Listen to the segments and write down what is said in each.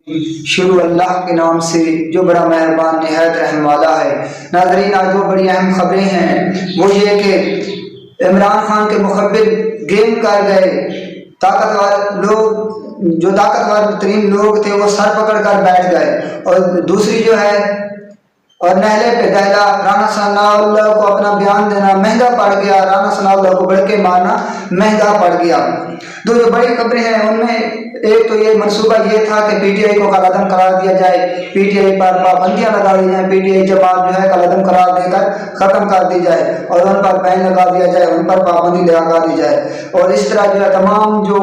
شروع اللہ کے نام سے جو بڑا مہربان نہایت رحم والا ہے۔ ناظرین، آج دو بڑی اہم خبریں ہیں، وہ یہ کہ عمران خان کے مخبر گیم کر گئے، طاقتور لوگ جو طاقتور ترین لوگ تھے وہ سر پکڑ کر بیٹھ گئے، اور دوسری جو ہے اور نہلے پہ دہلا رانا ثناء اللہ کو اپنا بیان دینا مہنگا پڑ گیا، رانا ثناء اللہ کو بڑھ کے مارنا مہنگا پڑ گیا۔ دو جو بڑی خبریں ہیں ان میں ایک تو یہ منصوبہ یہ تھا کہ پی ٹی آئی کو کالعدم قرار دیا جائے، پی ٹی آئی پر پابندیاں لگا دی جائیں، پی ٹی آئی جماعت جو ہے کالعدم قرار دے کر ختم کر دی جائے اور ان پر بین لگا دیا جائے، ان پر پابندی لگا دی جائے، اور اس طرح جو ہے تمام جو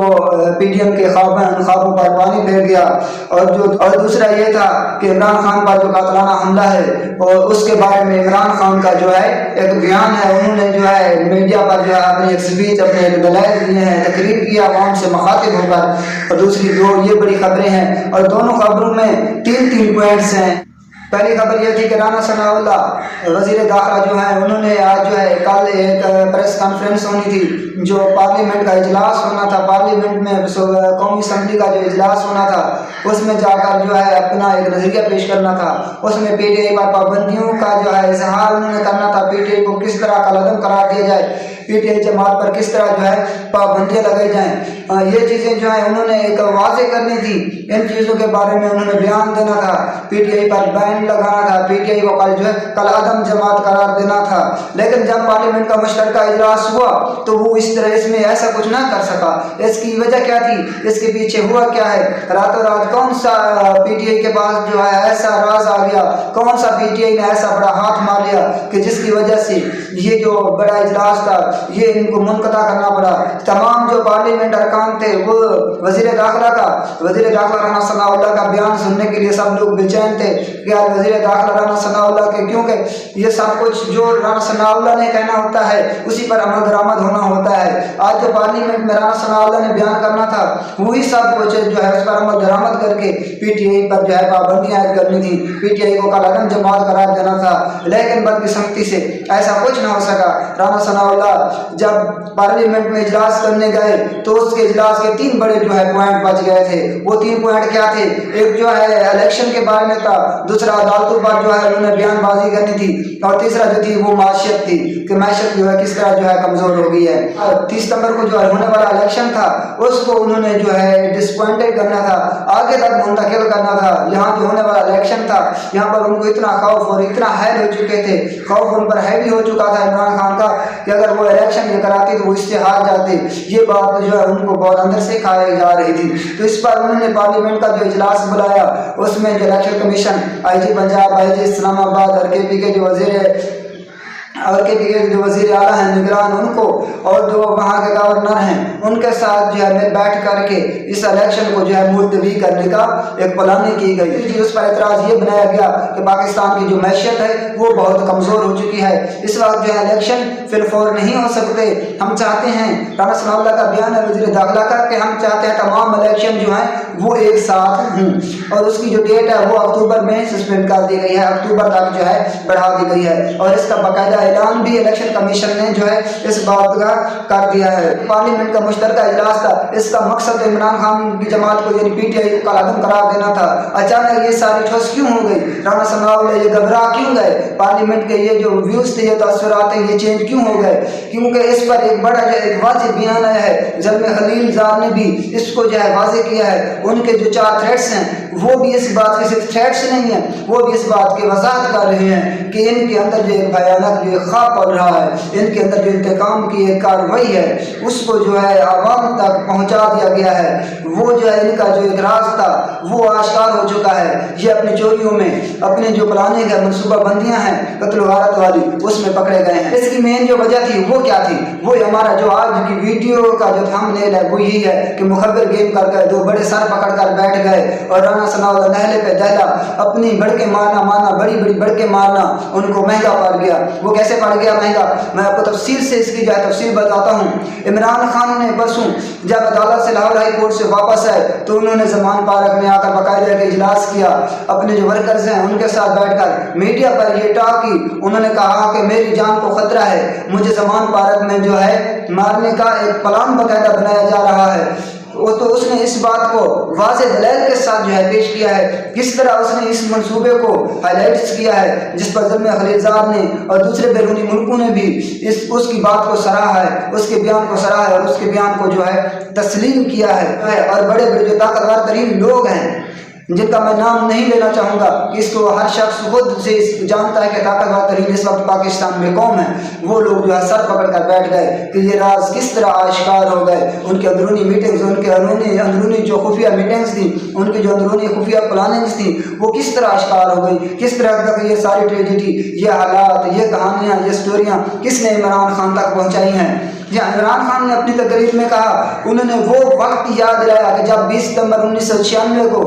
پی ٹی ایم کے خواب ہیں ان خوابوں پر پانی پھیر گیا۔ اور دوسرا یہ تھا کہ عمران خان پر جو قاتلانہ حملہ ہے اور اس کے بارے میں عمران خان کا جو ہے ایک بیان ہے، انہوں نے جو ہے میڈیا پر جو ہے اپنی ایک سپیچ اپنے دلائل دیے ہیں، تقریر کیا عوام سے مخاطب ہو کر، اور دوسری دو یہ بڑی خبریں ہیں، اور دونوں خبروں میں تین پوائنٹس ہیں۔ پہلی خبر یہ تھی کہ رانا ثناء اللہ وزیر داخلہ جو ہیں انہوں نے آج جو ہے کل ایک پریس کانفرنس ہونی تھی، جو پارلیمنٹ کا اجلاس ہونا تھا، پارلیمنٹ میں قومی اسمبلی کا جو اجلاس ہونا تھا اس میں جا کر جو ہے اپنا ایک نظریہ پیش کرنا تھا، اس میں پی ٹی آئی پر پابندیوں کا جو ہے اظہار انہوں نے کرنا تھا، پی ٹی آئی کو کس طرح کالعدم قرار دیا جائے، پی ٹی آئی جماعت پر کس طرح جو ہے پابندیاں لگائی جائیں، یہ چیزیں جو ہیں انہوں نے ایک واضح کرنی تھی، ان چیزوں کے بارے میں انہوں نے بیان دینا تھا، پی ٹی آئی پر بین لگانا تھا، پی ٹی آئی کو کل جو ہے کالعدم جماعت قرار دینا تھا۔ لیکن جب پارلیمنٹ کا مشترکہ اجلاس ہوا تو وہ اس طرح اس میں ایسا کچھ نہ کر سکا۔ اس کی وجہ کیا تھی، اس کے پیچھے ہوا کیا ہے، راتوں رات کون سا پی ٹی آئی کے پاس جو ہے ایسا راز آ گیا، کون سا پی ٹی آئی نے ایسا بڑا ہاتھ مار لیا کہ جس کی وجہ سے یہ جو بڑا اجلاس تھا یہ ان کو منقطع کرنا پڑا۔ تمام جو پارلیمنٹ ارکان تھے وہ وزیر داخلہ رانا ثناء اللہ کا بیان سننے کے لیے سب لوگ بے چین تھے کہ آج وزیر داخلہ رانا ثناء اللہ کے، کیونکہ یہ سب کچھ جو رانا ثناء اللہ نے کہنا ہوتا ہے اسی پر عمل درآمد ہونا ہوتا ہے۔ آج جو پارلیمنٹ میں رانا ثناء اللہ نے بیان کرنا تھا وہی سب کچھ جو ہے اس پر عمل درآمد کر کے پی ٹی آئی پر جو ہے پابندیاں عائد کرنی تھی، پی ٹی آئی کو کالعدم جماعت قرار دینا تھا، لیکن بدقسمتی سے ایسا کچھ نہ ہو سکا۔ رانا ثناء اللہ جب پارلیمنٹ میں اجلاس کرنے گئے تو اس کے اجلاس کے تین بڑے جو ہے پوائنٹ بچ گئے تھے۔ وہ تین پوائنٹ کیا تھے، ایک جو ہے الیکشن کے بارے میں تھا، دوسرا عدالتوں پر جو ہے انہوں نے بیان بازی کرنی تھی، اور تیسرا جو تھی وہ معیشت تھی کہ معیشت جو ہے کس طرح جو ہے کمزور ہو گئی ہے۔ 30 ستمبر کو جو ہے ہونے والا الیکشن تھا اس کو انہوں نے جو ہے ڈسپوائنٹڈ کرنا تھا، آگے تک منتقل کرنا تھا۔ یہاں جو ہونے والا الیکشن تھا یہاں پر ان کو اتنا خوف اور اتنا حیل ہو چکے تھے، خوف ان پر ہیوی ہو چکا تھا عمران خان کا کہ اگر وہ الیکشن یہ کراتی تو وہ اس سے ہار جاتے، یہ بات جو ہے ان کو بہت اندر سے کھائی جا رہی تھی۔ تو اس پر انہوں نے پارلیمنٹ کا جو اجلاس بلایا، اس میں جو الیکشن کمیشن، آئی جی پنجاب، آئی جی اسلام آباد اور کے پی کے جو وزیر اعلیٰ ہیں نگران ان کو، اور جو وہاں کے گورنر ہیں ان کے ساتھ جو ہے بیٹھ کر کے اس الیکشن کو جو ہے ملتوی کرنے کا ایک پلاننگ کی گئی۔ اس پر اعتراض یہ بنایا گیا کہ پاکستان کی جو معیشت ہے وہ بہت کمزور ہو چکی ہے، اس وقت جو ہے الیکشن فی الفور نہیں ہو سکتے۔ ہم چاہتے ہیں، رانا ثناء اللہ کا بیان ہے وزیر داخلہ کا، کہ ہم چاہتے ہیں تمام الیکشن جو ہیں وہ ایک ساتھ ہوں، اور اس کی جو ڈیٹ ہے وہ اکتوبر میں سسپینڈ کر دی گئی ہے، اکتوبر تک جو ہے بڑھا دی گئی ہے، اور اس کا باقاعدہ اعلان بھی الیکشن کمیشن نے جو ہے اس بات کا کر دیا ہے۔ پارلیمنٹ کا مشترکہ اجلاس تھا، اس کا مقصد عمران خان کی جماعت کو یعنی پی ٹی آئی کو کالعدم قرار دینا تھا۔ اچانک یہ ساری ٹھوس کیوں ہو گئی، رانا ثناء اللہ یہ گھبرا کیوں گئے، پارلیمنٹ کے یہ جو ویوز تھے، یہ تاثرات ہیں، یہ چینج کیوں ہو گئے، کیونکہ اس پر ایک بڑا جو ایک واضح بیان آیا ہے، زلمے خلیل زاد نے بھی اس کو جو ہے واضح کیا ہے، ان کے جو 4 تھریٹس ہیں وہ بھی اس بات کے صرف تھریٹس نہیں ہیں، وہ بھی اس بات کی وضاحت کر رہے ہیں کہ ان کے اندر جو ایک بھیانک جو ایک خواب پڑ رہا ہے، ان کے اندر جو انتقام کی ایک کارروائی ہے اس کو جو ہے عوام تک پہنچا دیا گیا ہے۔ وہ جو ہے ان کا جو ایک راز تھا وہ آشکار ہو چکا ہے، یہ اپنی چوریوں میں، اپنے جو پلاننگ ہے، منصوبہ بندیاں ہیں قتل و غارت والی، اس میں پکڑے گئے ہیں۔ اس کی مین جو وجہ تھی وہ کیا تھی، وہ ہمارا جو آج کی ویڈیو کا جو تھمبنیل ہے وہ یہی ہے کہ مخبر گیم کر گئے، 2 بڑے سر پکڑ کر بیٹھ گئے، اور رانا ثناء اللہ نہلے پہ دہلا، اپنی بڑھ کے مارنا بڑی بڑھ کے مارنا ان کو مہنگا پڑ گیا۔ وہ کیسے پڑ گیا مہنگا، میں آپ کو تفصیل سے اس کی جو ہے تفصیل بتاتا ہوں۔ عمران خان نے پرسوں جب عدالت سے لاہور ہائی کورٹ سے واپس آئے تو انہوں نے زمان پارک میں آ کر باقاعدہ ایک اجلاس کیا، اپنے جو ورکرز ہیں ان کے ساتھ بیٹھ کر میڈیا پر یہ ٹاک کی، انہوں نے کہا کہ میری جان کو خطرہ ہے، مجھے زمان پارک میں جو ہے مارنے کا ایک پلان باقاعدہ بنایا جا رہا ہے۔ وہ تو اس نے اس بات کو واضح دلائل کے ساتھ جو ہے پیش کیا ہے، کس طرح اس نے اس منصوبے کو ہائی لائٹس کیا ہے، جس پر زلمے خلیلزاد نے اور دوسرے بیرونی ملکوں نے بھی اس کی بات کو سراہا ہے، اس کے بیان کو سراہا ہے اور اس کے بیان کو جو ہے تسلیم کیا ہے۔ اور بڑے بڑے جو طاقتور ترین لوگ ہیں جن کا میں نام نہیں لینا چاہوں گا، اس کو ہر شخص خود سے جانتا ہے کہ طاقتور ترین اس وقت پاکستان میں کون ہے، وہ لوگ جو ہے سر پکڑ کر بیٹھ گئے کہ یہ راز کس طرح آشکار ہو گئے۔ ان کے اندرونی میٹنگز، ان کے اندرونی جو خفیہ میٹنگز تھیں، ان کی جو اندرونی خفیہ پلاننگز تھیں، وہ کس طرح آشکار ہو گئی، کس طرح تک یہ ساری ٹریجڈی، یہ حالات، یہ کہانیاں، یہ سٹوریاں کس نے عمران خان تک پہنچائی ہیں۔ عمران خان نے اپنی تقریر میں کہا، انہوں نے وہ وقت یاد دلایا کہ جب 20 ستمبر 1996 کو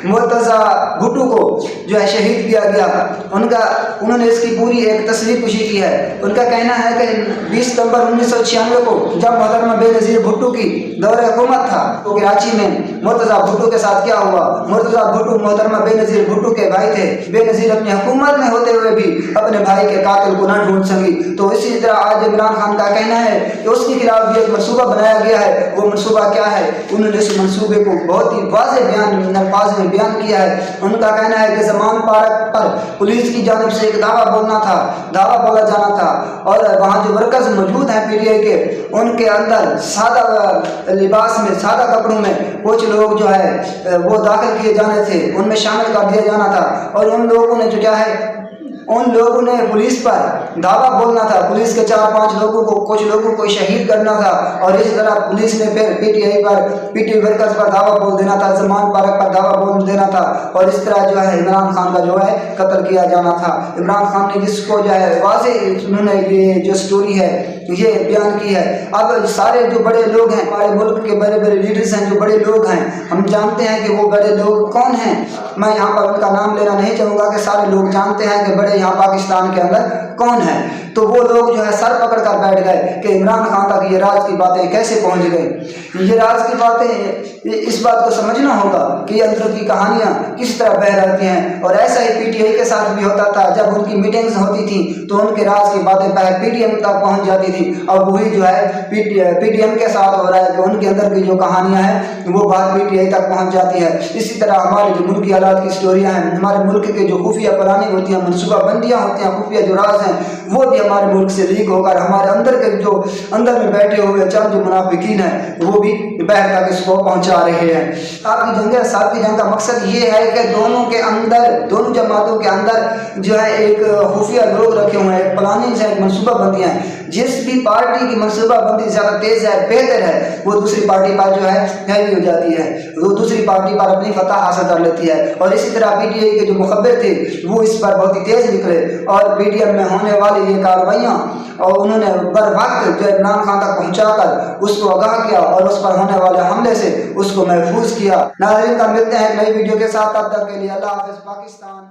مرتضیٰ بھٹو کو جو ہے شہید کیا گیا۔ انہوں نے اس کی پوری ایک تصویر کشی کی ہے۔ ان کا کہنا ہے کہ 20 ستمبر 1996 کو جب محترمہ بے نظیر بھٹو کی دور حکومت تھا تو کراچی میں مرتضیٰ بھٹو کے ساتھ کیا ہوا۔ مرتضیٰ بھٹو محترمہ بے نظیر بھٹو کے بھائی تھے۔ بے نظیر اپنی حکومت میں ہوتے ہوئے بھی اپنے بھائی کے قاتل کو نہ ڈھونڈ سکی۔ تو اسی طرح آج عمران خان کا کہنا ہے کہ اس کے خلاف بھی ایک منصوبہ بنایا گیا ہے۔ وہ منصوبہ کیا ہے؟ انہوں نے اس منصوبے کو بہت ہی واضح الفاظ میں بیان کیا ہے۔ ان کا کہنا ہے کہ زمان پارک پر پولیس کی جانب سے ایک دعویٰ بولا جانا تھا اور وہاں جو ورکرز موجود ہیں پی ٹی آئی کے، ان کے اندر سادہ لباس میں، سادہ کپڑوں میں کچھ لوگ جو ہے وہ داخل کیے جانے تھے، ان میں شامل کر دیا جانا تھا اور ان لوگوں نے جو کیا ہے، ان لوگوں نے پولیس پر دعویٰ بولنا تھا، پولیس کے 4-5 لوگوں کو، کچھ لوگوں کو شہید کرنا تھا اور اسی طرح پولیس نے پھر پی ٹی آئی ورکرز پر دعویٰ بول دینا تھا، زمان پارک پر دعویٰ بول دینا تھا اور اس طرح جو ہے عمران خان کا جو ہے قتل کیا جانا تھا۔ عمران خان نے جس کو جو ہے واضح انہوں نے یہ جو سٹوری ہے یہ بیان کی ہے۔ اب سارے جو بڑے لوگ ہیں ہمارے ملک کے، بڑے بڑے لیڈرز ہیں، جو بڑے لوگ ہیں، ہم جانتے ہیں کہ وہ بڑے لوگ کون ہیں۔ میں یہاں پر ان کا نام لینا نہیں چاہوں گا کہ سارے لوگ جانتے ہیں کہ بڑے یہاں پاکستان کے اندر کون ہیں۔ تو وہ لوگ جو ہے سر پکڑ کر بیٹھ گئے کہ عمران خان تک یہ راز کی باتیں کیسے پہنچ گئی۔ یہ راز کی باتیں، اس بات کو سمجھنا ہوگا کہ یہ اندر کی کہانیاں کس طرح بہہ رہتی ہیں اور ایسا ہی پی ٹی آئی کے ساتھ بھی ہوتا تھا۔ جب ان کی میٹنگز ہوتی تھیں تو ان کے راز کی باتیں پہلے پی ٹی ایم تک پہنچ جاتی تھی اور وہی جو ہے پی ٹی ایم کے ساتھ ہو رہا ہے کہ ان کے اندر کی جو کہانیاں ہیں وہ بات پی ٹی آئی تک پہنچ جاتی ہے۔ اسی طرح ہمارے جو ملکی حالات کی سٹوریاں ہیں، ہمارے ملک کے جو خفیہ پلاننگ ہوتی ہیں، منصوبہ بندیاں ہوتی ہیں، خفیہ جو راز ہیں، وہ بھی ہمارے ملک سے لیک ہو کر ہمارے اندر کے جو اندر میں بیٹھے ہوئے چند جو منافقین ہیں وہ بھی باہر تک اس کو پہنچا رہے ہیں۔ ساتھ کی جنگ کا مقصد یہ ہے کہ دونوں کے اندر، دونوں جماعتوں کے اندر جو ہے ایک خفیہ لوگ رکھے ہوئے ہیں، پلاننگ ہے، منصوبہ بندیاں ہیں۔ جس بھی پارٹی کی منصوبہ بندی زیادہ تیز ہے، بہتر ہے، وہ دوسری پارٹی پر جو ہے ہیوی ہو جاتی ہے، وہ دوسری پارٹی پر اپنی فتح حاصل کر لیتی ہے۔ اور اسی طرح پی ٹی آئی کے جو مخبر تھے وہ اس پر بہت ہی تیز نکلے اور پی ٹی ایم میں ہونے والی یہ کارروائیاں اور انہوں نے بر وقت جو عمران خان تک پہنچا کر اس کو آگاہ کیا اور اس پر ہونے والے حملے سے اس کو محفوظ کیا۔ ناظرین، کا ملتے ہیں ایک نئی ویڈیو کے ساتھ، تب تک کے لیے اللہ حافظ۔ پاکستان